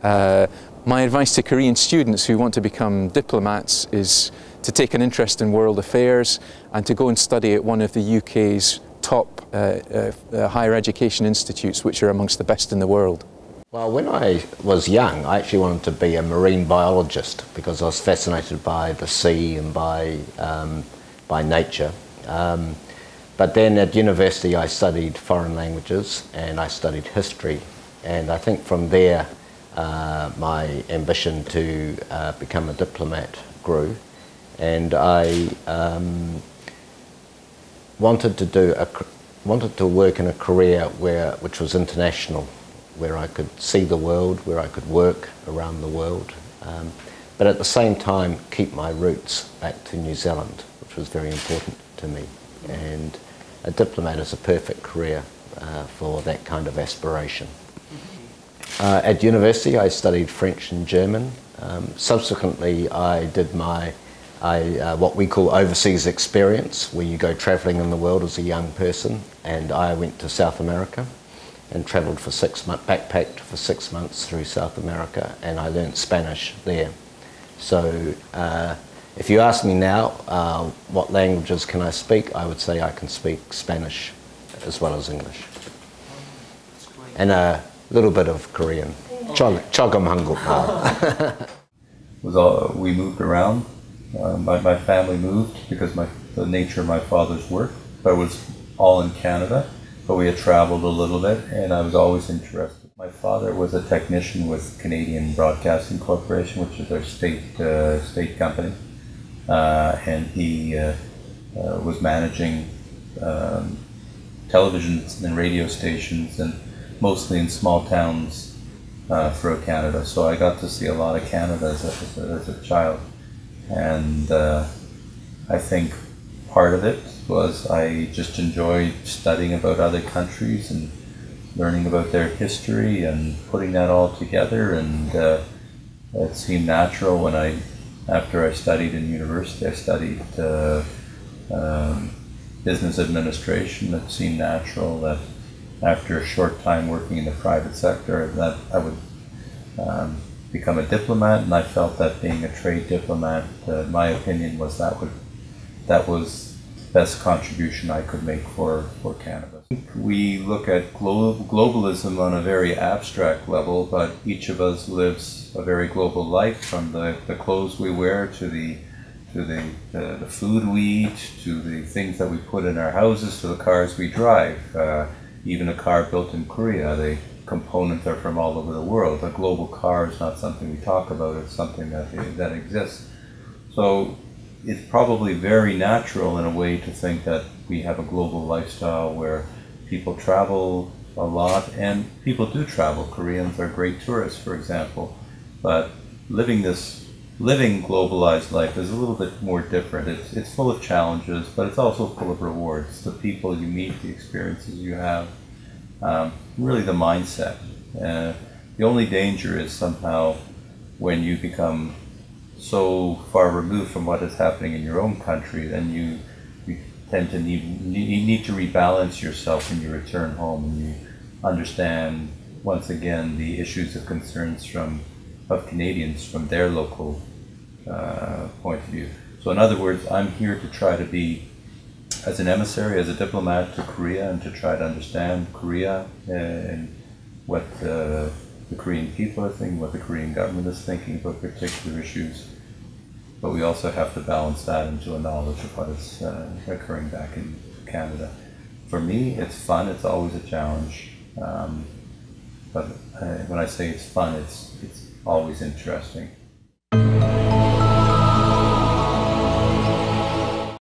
My advice to Korean students who want to become diplomats is to take an interest in world affairs and to go and study at one of the UK's top higher education institutes, which are amongst the best in the world. Well, when I was young, I actually wanted to be a marine biologist because I was fascinated by the sea and by nature. But then at university I studied foreign languages and I studied history, and I think from there my ambition to become a diplomat grew, and I wanted to work in a career which was international, where I could see the world, where I could work around the world, but at the same time keep my roots back to New Zealand, which was very important to me. And a diplomat is a perfect career for that kind of aspiration. At university I studied French and German. Subsequently I did my what we call overseas experience, where you go travelling in the world as a young person, and I went to South America and travelled for 6 months, backpacked for 6 months through South America, and I learnt Spanish there. So if you ask me now what languages can I speak, I would say I can speak Spanish as well as English. And a little bit of Korean. Chogam Hanguk. We moved around. My family moved because the nature of my father's work, but it was all in Canada. But we had traveled a little bit, and I was always interested. My father was a technician with Canadian Broadcasting Corporation, which is our state company, and he was managing television and radio stations, and mostly in small towns throughout Canada. So I got to see a lot of Canada as a child, and I think part of it was I just enjoyed studying about other countries and learning about their history and putting that all together, and it seemed natural when after I studied in university, I studied business administration. It seemed natural that after a short time working in the private sector that I would become a diplomat, and I felt that being a trade diplomat, my opinion was that was best contribution I could make for Canada. We look at globalism on a very abstract level, but each of us lives a very global life, from the clothes we wear to the food we eat, to the things that we put in our houses, to the cars we drive. Even a car built in Korea, the components are from all over the world. A global car is not something we talk about, it's something that exists. So it's probably very natural in a way to think that we have a global lifestyle where people travel a lot, and people do travel. Koreans are great tourists, for example, but living globalized life is a little bit more different. It's full of challenges, but it's also full of rewards. The people you meet, the experiences you have, really the mindset. The only danger is somehow when you become so far removed from what is happening in your own country, then you tend to need to rebalance yourself when you return home, and you understand once again the issues of concerns of Canadians from their local point of view. So in other words, I'm here to try to be, as an emissary, as a diplomat to Korea, and to try to understand Korea and what the Korean people are thinking, what the Korean government is thinking about particular issues. But we also have to balance that into a knowledge of what is occurring back in Canada. For me, it's fun. It's always a challenge. But when I say it's fun, it's always interesting.